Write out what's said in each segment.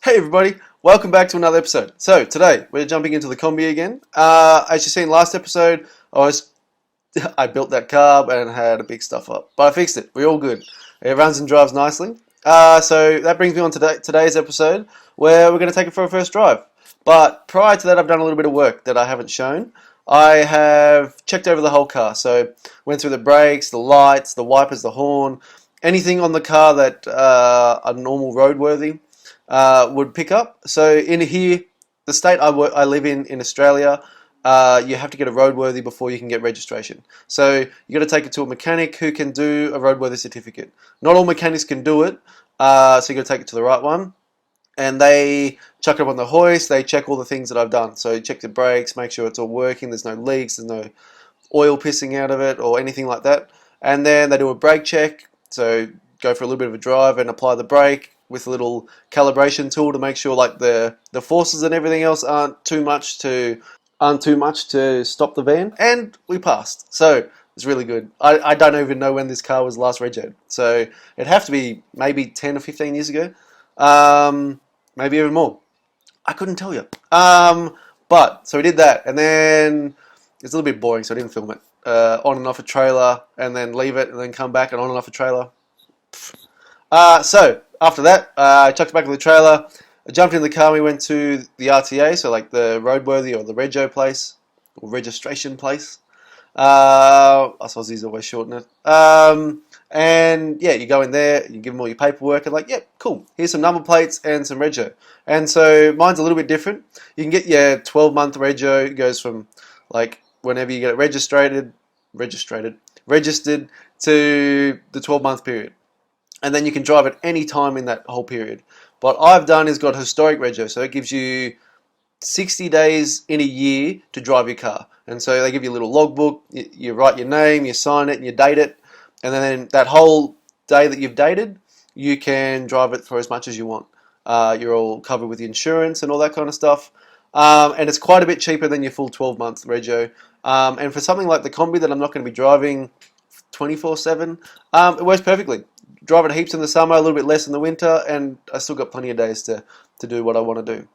Hey everybody, welcome back to another episode. So today we're jumping into the Kombi again. As you seen last episode, I built that carb and had a big stuff up, but I fixed it. We're all good. It runs and drives nicely. So that brings me on to today's episode, where we're going to take it for a first drive. But prior to that, I've done a little bit of work that I haven't shown. I have checked over the whole car, so went through the brakes, the lights, the wipers, the horn, anything on the car that are normal roadworthy would pick up. So in here, the state I live in Australia, you have to get a roadworthy before you can get registration. So you got to take it to a mechanic who can do a roadworthy certificate. Not all mechanics can do it, so you got to take it to the right one. And they chuck it up on the hoist. They check all the things that I've done. So check the brakes, make sure it's all working. There's no leaks. There's no oil pissing out of it or anything like that. And then they do a brake check. So go for a little bit of a drive and apply the brake with a little calibration tool to make sure like the forces and everything else aren't too much to stop the van. And we passed. So it's really good. I don't even know when this car was last registered. So it'd have to be maybe 10 or 15 years ago. Maybe even more. I couldn't tell you. But so we did that, and then it's a little bit boring, so I didn't film it. On and off a trailer, and then leave it, and then come back and on and off a trailer. So after that, I chucked it back in the trailer. I jumped in the car. And we went to the RTA, so like the roadworthy or the rego place or registration place. Us Aussies always shorten it. And yeah, you go in there, you give them all your paperwork, and like, yep, cool. Here's some number plates and some rego. And so mine's a little bit different. You can get your 12-month rego. It goes from like whenever you get it registered to the 12-month period, and then you can drive at any time in that whole period. What I've done is got historic rego, so it gives you 60 days in a year to drive your car. And so they give you a little logbook, you write your name, you sign it, and you date it. And then that whole day that you've dated, you can drive it for as much as you want. You're all covered with the insurance and all that kind of stuff. And it's quite a bit cheaper than your full 12-month rego. And for something like the Kombi that I'm not going to be driving 24/7, it works perfectly. Drive it heaps in the summer, a little bit less in the winter, and I still got plenty of days to do what I want to do.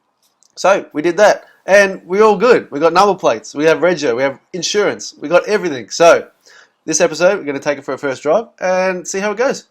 So we did that, and we're all good. We got number plates, we have rego, we have insurance, we got everything. So this episode, we're going to take it for a first drive and see how it goes.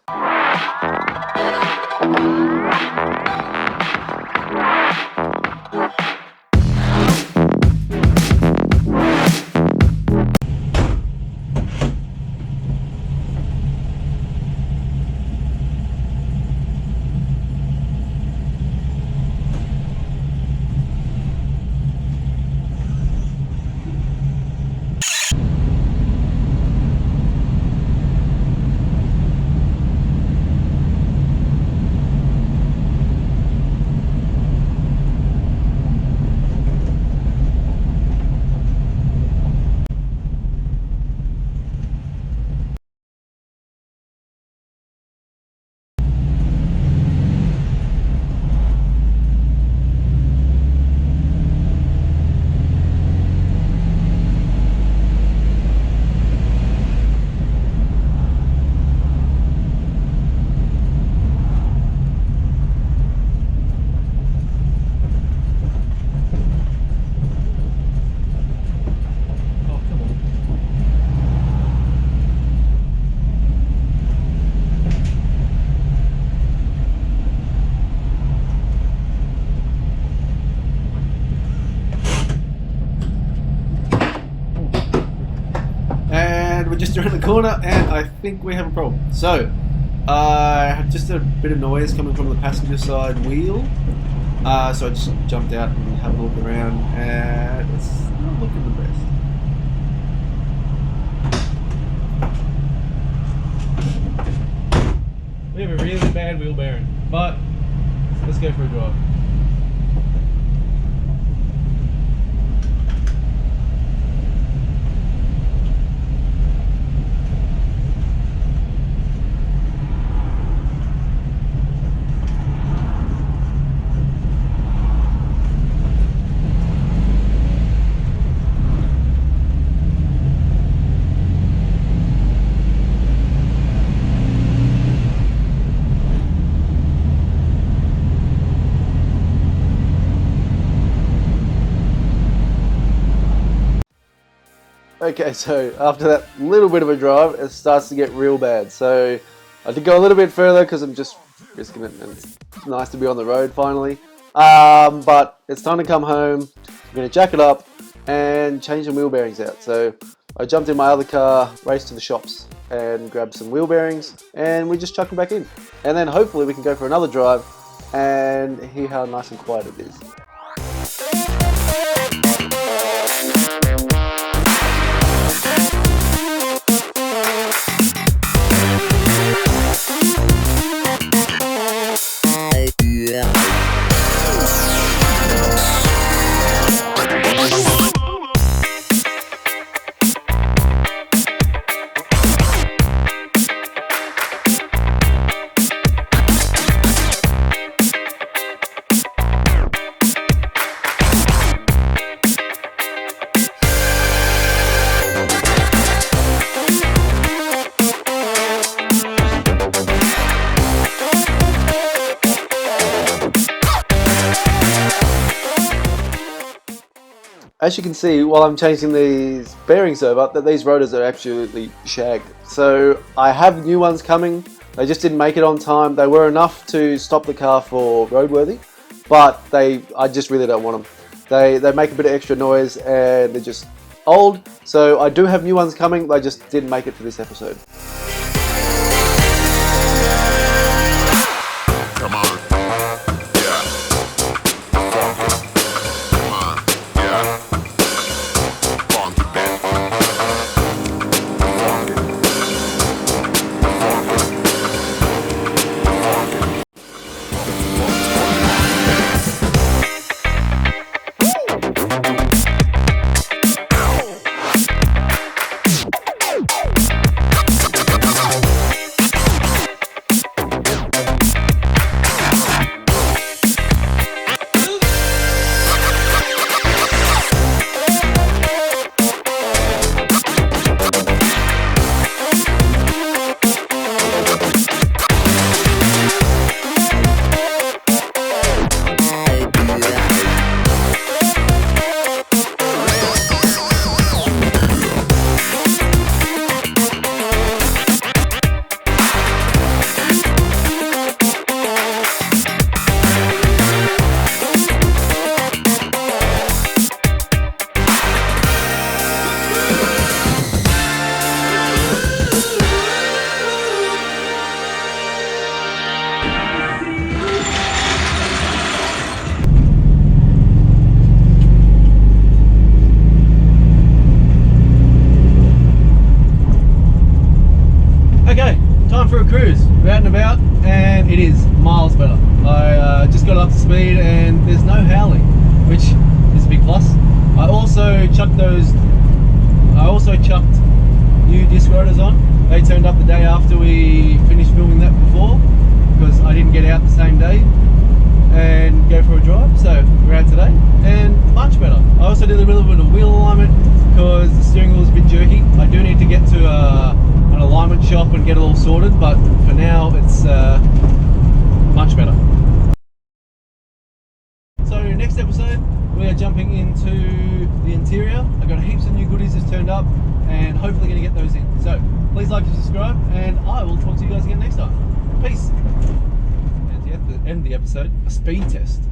We're just around the corner, and I think we have a problem. So, I have just a bit of noise coming from the passenger side wheel. So I just jumped out and had a look around, and it's not looking the best. We have a really bad wheel bearing, but let's go for a drive. Okay, so after that little bit of a drive, it starts to get real bad. So I did go a little bit further because I'm just risking it, and it's nice to be on the road finally. But it's time to come home. I'm going to jack it up and change the wheel bearings out. So I jumped in my other car, raced to the shops and grabbed some wheel bearings, and we just chuck them back in. And then hopefully we can go for another drive and hear how nice and quiet it is. As you can see, while I'm changing these bearings over, that these rotors are absolutely shagged. So I have new ones coming. They just didn't make it on time. They were enough to stop the car for roadworthy, but I just really don't want them. They make a bit of extra noise and they're just old. So I do have new ones coming. They just didn't make it for this episode. Come on. Yeah. Come on. Yeah. Funky bit. Okay, time for a cruise. We're out and about, and it is miles better. I just got up to speed, and there's no howling, which is a big plus. I also chucked new disc rotors on. They turned up the day after we finished filming that before, because I didn't get out the same day and go for a drive. So we're out today, and much better. I also did a little bit of wheel alignment because the steering wheel is a bit jerky. I do need to get to an alignment shop and get it all sorted, but for now it's much better. So next episode we are jumping into the interior. I've got heaps of new goodies that's turned up and hopefully going to get those in. So please like and subscribe, and I will talk to you guys again next time. Peace. And to end the episode, a speed test.